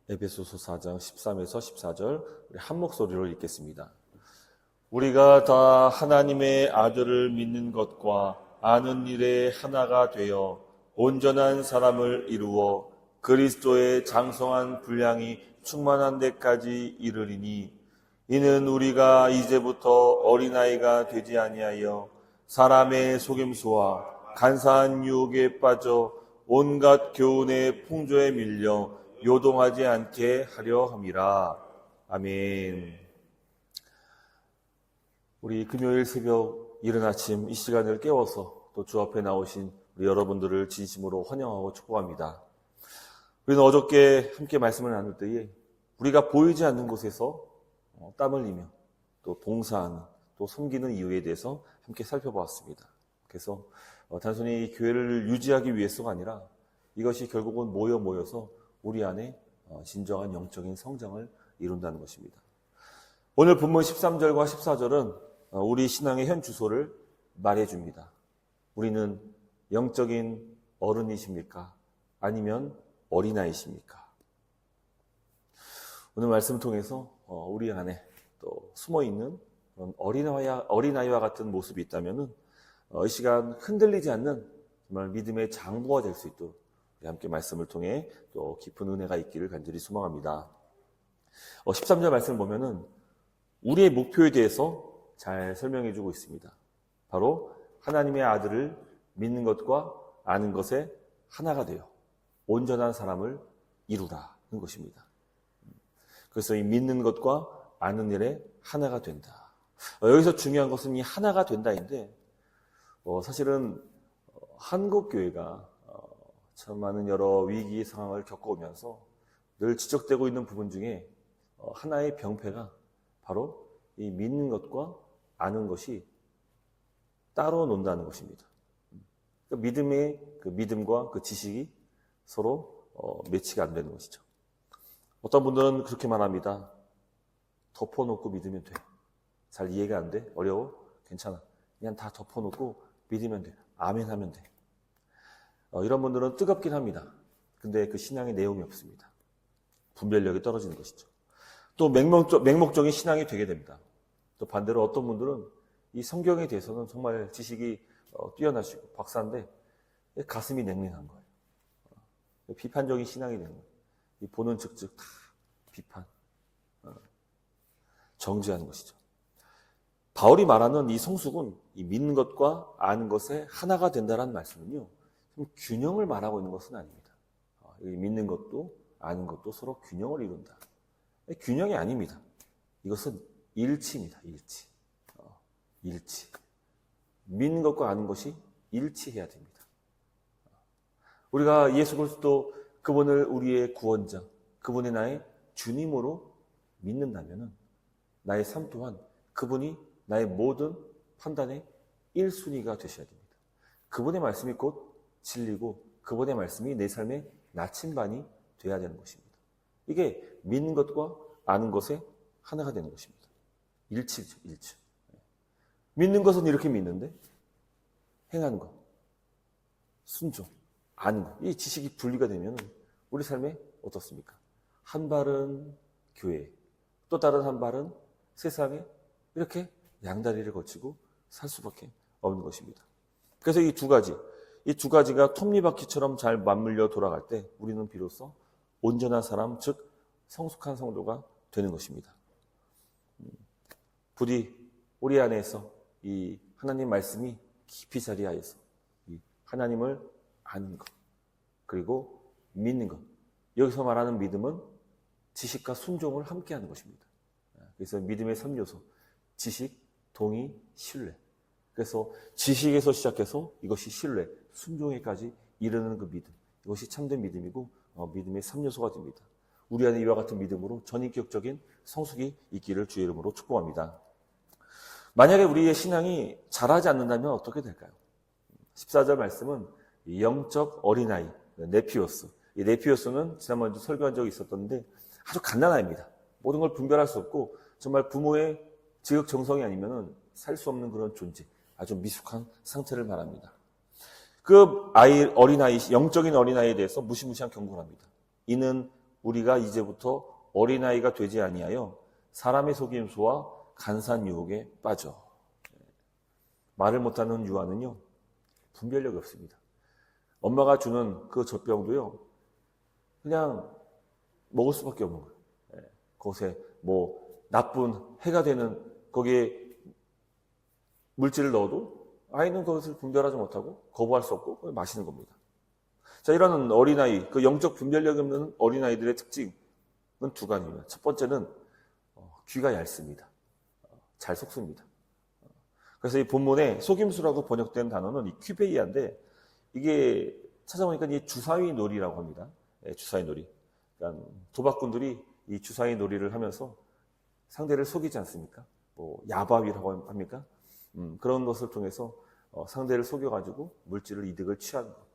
에베소서 4장 13에서 14절 우리 한 목소리로 읽겠습니다. 우리가 다 하나님의 아들을 믿는 것과 아는 일에 하나가 되어 온전한 사람을 이루어 그리스도의 장성한 분량이 충만한 데까지 이르리니 이는 우리가 이제부터 어린아이가 되지 아니하여 사람의 속임수와 간사한 유혹에 빠져 온갖 교훈의 풍조에 밀려 요동하지 않게 하려 함이라. 아멘. 우리 금요일 새벽 이른 아침 이 시간을 깨워서 또 주 앞에 나오신 우리 여러분들을 진심으로 환영하고 축복합니다. 우리는 어저께 함께 말씀을 나눌 때에 우리가 보이지 않는 곳에서 땀 흘리며 또 봉사하는 또 섬기는 이유에 대해서 함께 살펴보았습니다. 그래서 단순히 교회를 유지하기 위해서가 아니라 이것이 결국은 모여서 우리 안에 진정한 영적인 성장을 이룬다는 것입니다. 오늘 본문 13절과 14절은 우리 신앙의 현 주소를 말해줍니다. 우리는 영적인 어른이십니까? 아니면 어린아이십니까? 오늘 말씀을 통해서 우리 안에 또 숨어있는 그런 어린아이와 같은 모습이 있다면 이 시간 흔들리지 않는 정말 믿음의 장부가 될 수 있도록 함께 말씀을 통해 또 깊은 은혜가 있기를 간절히 소망합니다. 13절 말씀을 보면은 우리의 목표에 대해서 잘 설명해 주고 있습니다. 바로 하나님의 아들을 믿는 것과 아는 것에 하나가 되어 온전한 사람을 이루라는 것입니다. 그래서 이 믿는 것과 아는 일에 하나가 된다. 여기서 중요한 것은 이 하나가 된다인데 사실은 한국교회가 참 많은 여러 위기 상황을 겪어오면서 늘 지적되고 있는 부분 중에 하나의 병폐가 바로 이 믿는 것과 아는 것이 따로 논다는 것입니다. 믿음의 그 믿음과 그 지식이 서로 매치가 안 되는 것이죠. 어떤 분들은 그렇게 말합니다. 덮어놓고 믿으면 돼. 잘 이해가 안 돼? 어려워? 괜찮아. 그냥 다 덮어놓고 믿으면 돼. 아멘 하면 돼. 이런 분들은 뜨겁긴 합니다. 근데 그 신앙의 내용이 없습니다. 분별력이 떨어지는 것이죠. 또 맹목적인 신앙이 되게 됩니다. 또 반대로 어떤 분들은 이 성경에 대해서는 정말 지식이 뛰어나시고 박사인데 가슴이 냉랭한 거예요. 비판적인 신앙이 되는 거예요. 이 보는 즉즉 다 비판, 정죄하는 것이죠. 바울이 말하는 이 성숙은 이 믿는 것과 아는 것에 하나가 된다는 말씀은요, 균형을 말하고 있는 것은 아닙니다. 믿는 것도 아는 것도 서로 균형을 이룬다. 균형이 아닙니다. 이것은 일치입니다. 일치. 믿는 것과 아는 것이 일치해야 됩니다. 우리가 예수 그리스도 그분을 우리의 구원자, 그분이 나의 주님으로 믿는다면 나의 삶 또한 그분이 나의 모든 판단의 1순위가 되셔야 됩니다. 그분의 말씀이 곧 진리고 그분의 말씀이 내 삶의 나침반이 돼야 되는 것입니다. 이게 믿는 것과 아는 것에 하나가 되는 것입니다. 일치죠, 일치. 믿는 것은 이렇게 믿는데 행하는 것, 순종, 아는 것, 이 지식이 분리가 되면 우리 삶에 어떻습니까? 한 발은 교회, 또 다른 한 발은 세상에 이렇게 양다리를 거치고 살 수밖에 없는 것입니다. 그래서 이 두 가지가 톱니바퀴처럼 잘 맞물려 돌아갈 때 우리는 비로소 온전한 사람, 즉 성숙한 성도가 되는 것입니다. 부디 우리 안에서 이 하나님 말씀이 깊이 자리하여서 이 하나님을 아는 것, 그리고 믿는 것. 여기서 말하는 믿음은 지식과 순종을 함께하는 것입니다. 그래서 믿음의 3요소, 지식, 동의, 신뢰. 그래서 지식에서 시작해서 이것이 신뢰, 순종에까지 이르는 그 믿음. 이것이 참된 믿음이고 믿음의 3요소가 됩니다. 우리 안에 이와 같은 믿음으로 전인격적인 성숙이 있기를 주의 이름으로 축복합니다. 만약에 우리의 신앙이 자라지 않는다면 어떻게 될까요? 14절 말씀은 영적 어린아이, 네피오스. 이 네피오스는 지난번에도 설교한 적이 있었던데 아주 갓난아이입니다. 모든 걸 분별할 수 없고 정말 부모의 지극정성이 아니면 살 수 없는 그런 존재, 아주 미숙한 상태를 말합니다. 그 어린아이, 영적인 어린아이에 대해서 무시무시한 경고를 합니다. 이는 우리가 이제부터 어린아이가 되지 아니하여 사람의 속임수와 간사한 유혹에 빠져. 말을 못하는 유아는요, 분별력이 없습니다. 엄마가 주는 그 젖병도요, 그냥 먹을 수밖에 없는 거예요. 거기에 뭐 나쁜 해가 되는 거기에 물질을 넣어도 아이는 그것을 분별하지 못하고 거부할 수 없고 마시는 겁니다. 자, 이런 어린아이, 그 영적 분별력이 없는 어린아이들의 특징은 두 가지입니다. 첫 번째는 귀가 얇습니다. 잘 속습니다. 그래서 이 본문에 속임수라고 번역된 단어는 이 퀴베이아인데, 이게 찾아보니까 이 주사위 놀이라고 합니다. 주사위 놀이. 그러니까 도박꾼들이 이 주사위 놀이를 하면서 상대를 속이지 않습니까? 뭐 야바위라고 합니까? 그런 것을 통해서 상대를 속여가지고 물질을 이득을 취하는 것.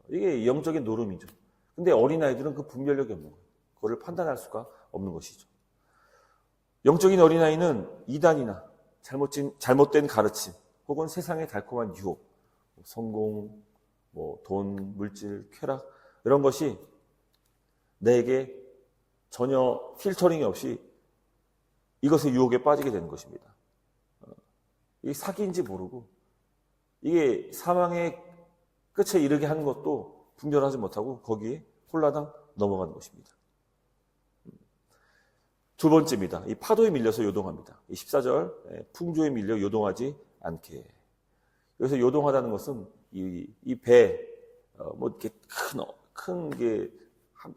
이게 영적인 노름이죠. 근데 어린아이들은 그 분별력이 없는 거예요. 그거를 판단할 수가 없는 것이죠. 영적인 어린아이는 이단이나 잘못된 가르침, 혹은 세상의 달콤한 유혹, 성공, 뭐 돈, 물질, 쾌락, 이런 것이 내게 전혀 필터링이 없이 이것의 유혹에 빠지게 되는 것입니다. 이게 사기인지 모르고, 이게 사망의 끝에 이르게 하는 것도 분별하지 못하고 거기에 홀라당 넘어가는 것입니다. 두 번째입니다. 이 파도에 밀려서 요동합니다. 이 14절, 풍조에 밀려 요동하지 않게. 여기서 요동하다는 것은 이 배, 뭐 이렇게 큰 게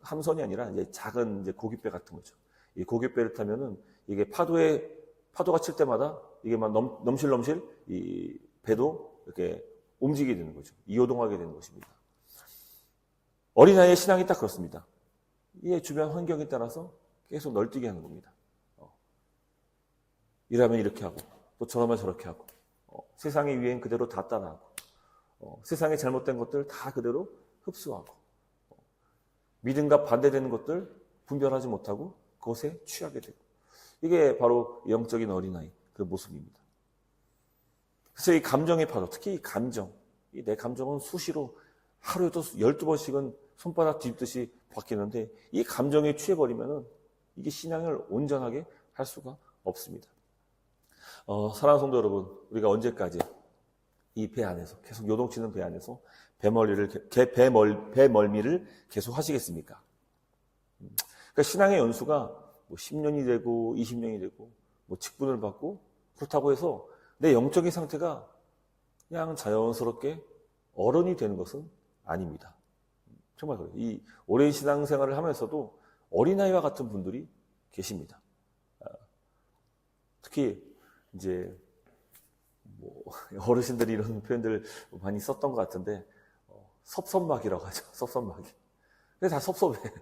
함선이 아니라 이제 작은 이제 고깃배 같은 거죠. 이 고깃배를 타면은 이게 파도가 칠 때마다 이게 막 넘실넘실 이 배도 이렇게 움직이게 되는 거죠. 이요동하게 되는 것입니다. 어린아이의 신앙이 딱 그렇습니다. 이게 주변 환경에 따라서 계속 널뛰게 하는 겁니다. 이러면 이렇게 하고, 또 저러면 저렇게 하고, 세상의 유행 그대로 다 따라하고, 세상에 잘못된 것들 다 그대로 흡수하고, 믿음과 반대되는 것들 분별하지 못하고 그것에 취하게 되고, 이게 바로 영적인 어린아이 그 모습입니다. 그래서 이 감정의 파도, 특히 이 감정, 내 감정은 수시로 하루에도 12번씩은 손바닥 뒤집듯이 바뀌는데, 이 감정에 취해버리면은 이게 신앙을 온전하게 할 수가 없습니다. 사랑하는 성도 여러분, 우리가 언제까지 이 배 안에서, 계속 요동치는 배 안에서 배멀미를 계속 하시겠습니까? 그러니까 신앙의 연수가 뭐 10년이 되고 20년이 되고 뭐 직분을 받고 그렇다고 해서 내 영적인 상태가 그냥 자연스럽게 어른이 되는 것은 아닙니다. 정말 그래요. 이 오랜 신앙생활을 하면서도 어린아이와 같은 분들이 계십니다. 특히 이제 뭐 어르신들이 이런 표현들 많이 썼던 것 같은데, 섭섭마귀라고 하죠. 섭섭마귀. 근데 다 섭섭해.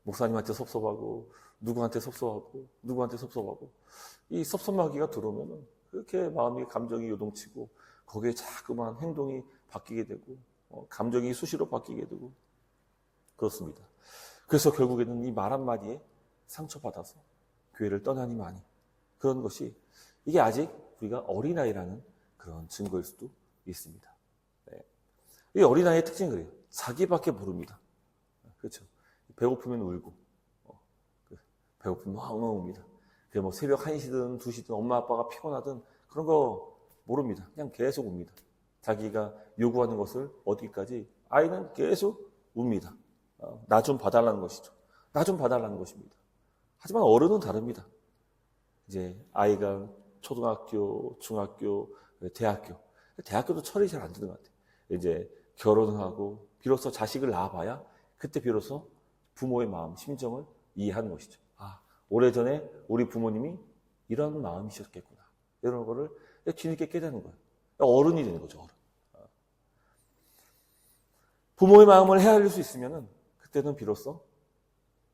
목사님한테 섭섭하고, 누구한테 섭섭하고, 누구한테 섭섭하고. 이 섭섭마귀가 들어오면은 그렇게 마음이, 감정이 요동치고, 거기에 자꾸만 행동이 바뀌게 되고, 감정이 수시로 바뀌게 되고, 그렇습니다. 그래서 결국에는 이 말 한마디에 상처받아서 교회를 떠나니 많이. 그런 것이, 이게 아직 우리가 어린아이라는 그런 증거일 수도 있습니다. 이 어린아이의 특징이 그래요. 자기밖에 모릅니다. 그렇죠. 배고프면 울고, 배고프면 엉엉 웁니다. 뭐 새벽 1시든 2시든 엄마 아빠가 피곤하든 그런 거 모릅니다. 그냥 계속 웁니다. 자기가 요구하는 것을 얻기까지 아이는 계속 웁니다. 나 좀 봐달라는 것이죠. 나 좀 봐달라는 것입니다. 하지만 어른은 다릅니다. 이제 아이가 초등학교, 중학교, 대학교도 철이 잘 안 드는 것 같아요. 이제 결혼을 하고 비로소 자식을 낳아봐야 그때 비로소 부모의 마음, 심정을 이해하는 것이죠. 오래전에 우리 부모님이 이런 마음이셨겠구나. 이런 거를 뒤늦게 깨닫는 거예요. 어른이 되는 거죠, 어른. 부모의 마음을 헤아릴 수 있으면 그때는 비로소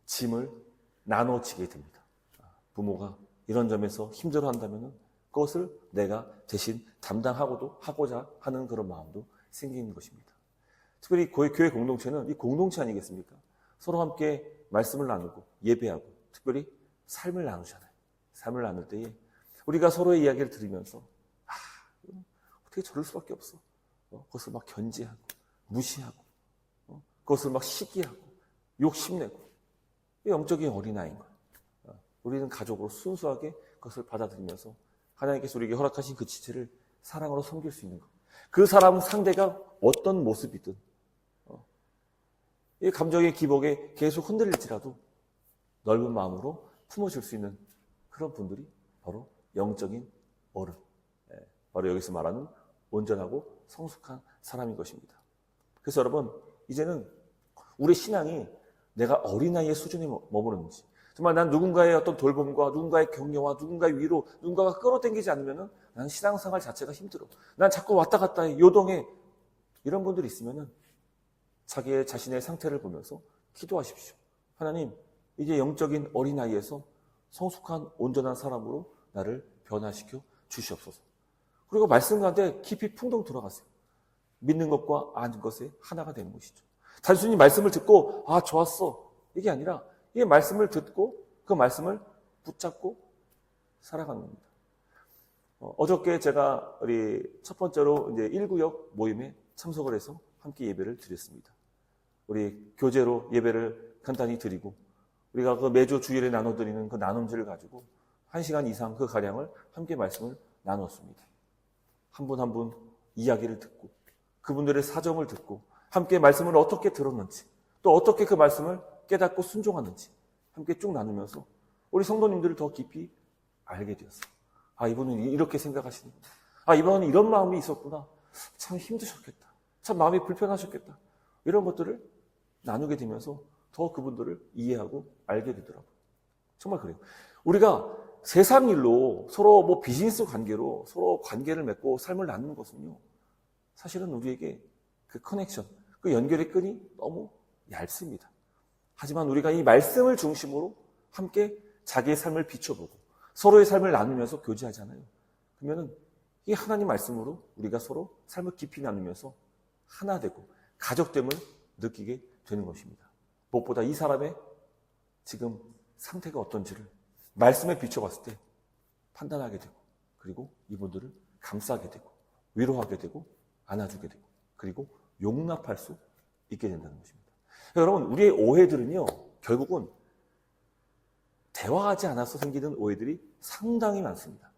짐을 나눠지게 됩니다. 부모가 이런 점에서 힘들어한다면 그것을 내가 대신 담당하고도 하고자 하는 그런 마음도 생기는 것입니다. 특별히 교회 공동체는 이 공동체 아니겠습니까? 서로 함께 말씀을 나누고 예배하고 특별히 삶을 나누잖아요. 삶을 나눌 때에 우리가 서로의 이야기를 들으면서 어떻게 저럴 수밖에 없어. 그것을 막 견제하고 무시하고 그것을 막 시기하고 욕심내고 영적인 어린아이인 거예요. 우리는 가족으로 순수하게 그것을 받아들이면서 하나님께서 우리에게 허락하신 그 지체를 사랑으로 섬길 수 있는 것. 그 사람 상대가 어떤 모습이든 이 감정의 기복에 계속 흔들릴지라도 넓은 마음으로 품어줄 수 있는 그런 분들이 바로 영적인 어른. 바로 여기서 말하는 온전하고 성숙한 사람인 것입니다. 그래서 여러분, 이제는 우리 신앙이 내가 어린아이의 수준에 머무르는지, 정말 난 누군가의 어떤 돌봄과 누군가의 격려와 누군가의 위로, 누군가가 끌어당기지 않으면 난 신앙생활 자체가 힘들어. 난 자꾸 왔다 갔다 해, 요동해. 이런 분들이 있으면 자기의 자신의 상태를 보면서 기도하십시오. 하나님, 이제 영적인 어린아이에서 성숙한 온전한 사람으로 나를 변화시켜 주시옵소서. 그리고 말씀 가운데 깊이 풍덩 들어가세요. 믿는 것과 아는 것에 하나가 되는 것이죠. 단순히 말씀을 듣고 좋았어 이게 아니라 이 말씀을 듣고 그 말씀을 붙잡고 살아가는 겁니다. 어저께 제가 우리 첫 번째로 이제 1구역 모임에 참석을 해서 함께 예배를 드렸습니다. 우리 교제로 예배를 간단히 드리고 우리가 그 매주 주일에 나눠드리는 그 나눔지를 가지고 1시간 이상 그 가량을 함께 말씀을 나눴습니다. 한 분 한 분 이야기를 듣고 그분들의 사정을 듣고 함께 말씀을 어떻게 들었는지 또 어떻게 그 말씀을 깨닫고 순종하는지 함께 쭉 나누면서 우리 성도님들을 더 깊이 알게 되었어요. 이분은 이렇게 생각하시는구나. 이분은 이런 마음이 있었구나. 참 힘드셨겠다. 참 마음이 불편하셨겠다. 이런 것들을 나누게 되면서 더 그분들을 이해하고 알게 되더라고요. 정말 그래요. 우리가 세상 일로 서로 비즈니스 관계로 서로 관계를 맺고 삶을 나누는 것은요. 사실은 우리에게 그 커넥션, 그 연결의 끈이 너무 얇습니다. 하지만 우리가 이 말씀을 중심으로 함께 자기의 삶을 비춰보고 서로의 삶을 나누면서 교제하잖아요. 그러면은 이 하나님 말씀으로 우리가 서로 삶을 깊이 나누면서 하나 되고 가족됨을 느끼게 되는 것입니다. 무엇보다 이 사람의 지금 상태가 어떤지를 말씀에 비춰봤을 때 판단하게 되고 그리고 이분들을 감싸게 되고 위로하게 되고 안아주게 되고 그리고 용납할 수 있게 된다는 것입니다. 여러분, 우리의 오해들은요 결국은 대화하지 않아서 생기는 오해들이 상당히 많습니다.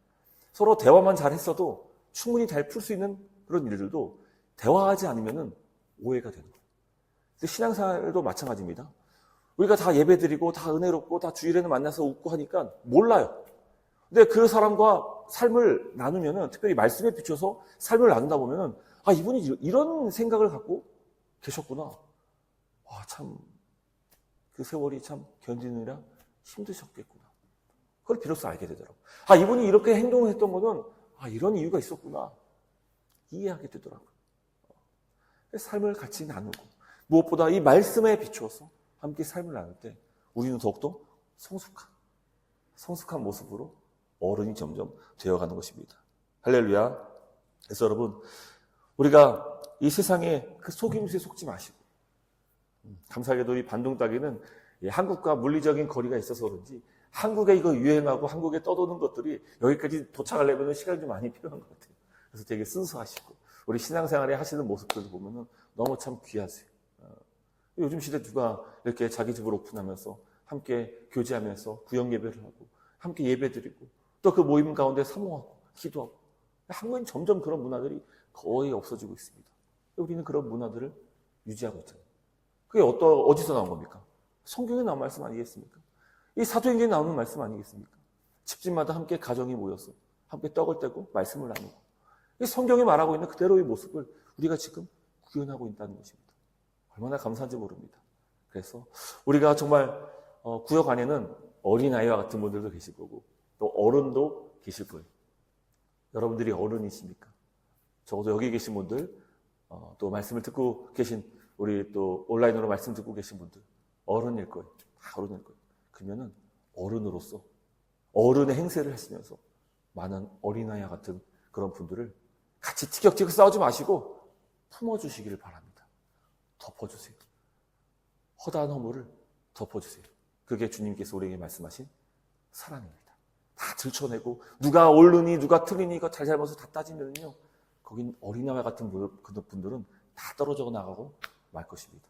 서로 대화만 잘했어도 충분히 잘 풀 수 있는 그런 일들도 대화하지 않으면 오해가 되는 거예요. 신앙생활도 마찬가지입니다. 우리가 다 예배드리고 다 은혜롭고 다 주일에는 만나서 웃고 하니까 몰라요. 근데 그 사람과 삶을 나누면은 특별히 말씀에 비춰서 삶을 나누다 보면은 이분이 이런 생각을 갖고 계셨구나. 참 그 세월이 참 견디느라 힘드셨겠구나. 그걸 비로소 알게 되더라고요. 이분이 이렇게 행동을 했던 거는 이런 이유가 있었구나. 이해하게 되더라고요. 삶을 같이 나누고 무엇보다 이 말씀에 비추어서 함께 삶을 나눌 때 우리는 더욱더 성숙한 모습으로 어른이 점점 되어가는 것입니다. 할렐루야. 그래서 여러분, 우리가 이 세상에 그 속임수에 속지 마시고 감사하게도 이 반동 따기는 한국과 물리적인 거리가 있어서 그런지 한국에 이거 유행하고 한국에 떠도는 것들이 여기까지 도착하려면 시간이 좀 많이 필요한 것 같아요. 그래서 되게 순수하시고 우리 신앙생활에 하시는 모습들을 보면 너무 참 귀하세요. 요즘 시대 누가 이렇게 자기 집을 오픈하면서 함께 교제하면서 구역 예배를 하고 함께 예배드리고 또 그 모임 가운데 사모하고 기도하고 한국은 점점 그런 문화들이 거의 없어지고 있습니다. 우리는 그런 문화들을 유지하고 있잖아요. 그게 어디서 나온 겁니까? 성경에 나온 말씀 아니겠습니까? 이 사도행전에 나오는 말씀 아니겠습니까? 집집마다 함께 가정이 모여서 함께 떡을 떼고 말씀을 나누고 이 성경이 말하고 있는 그대로의 모습을 우리가 지금 구현하고 있다는 것입니다. 얼마나 감사한지 모릅니다. 그래서 우리가 정말 구역 안에는 어린아이와 같은 분들도 계실 거고 또 어른도 계실 거예요. 여러분들이 어른이십니까? 적어도 여기 계신 분들 또 말씀을 듣고 계신 우리 또 온라인으로 말씀 듣고 계신 분들 어른일 거예요. 다 어른일 거예요. 그러면은 어른으로서 어른의 행세를 하시면서 많은 어린아이와 같은 그런 분들을 같이 티격태격 싸우지 마시고 품어주시기를 바랍니다. 덮어주세요. 허다한 허물을 덮어주세요. 그게 주님께서 우리에게 말씀하신 사랑입니다. 다 들춰내고 누가 옳으니 누가 틀리니 이거 잘잘못을 다 따지면요 거긴 어린아이 같은 분들은 다 떨어져 나가고 말 것입니다.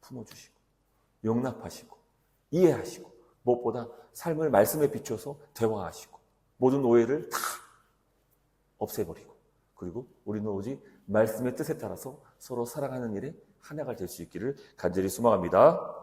품어주시고 용납하시고 이해하시고 무엇보다 삶을 말씀에 비춰서 대화하시고 모든 오해를 다 없애버리고 그리고 우리는 오직 말씀의 뜻에 따라서 서로 사랑하는 일에 하나가 될 수 있기를 간절히 소망합니다.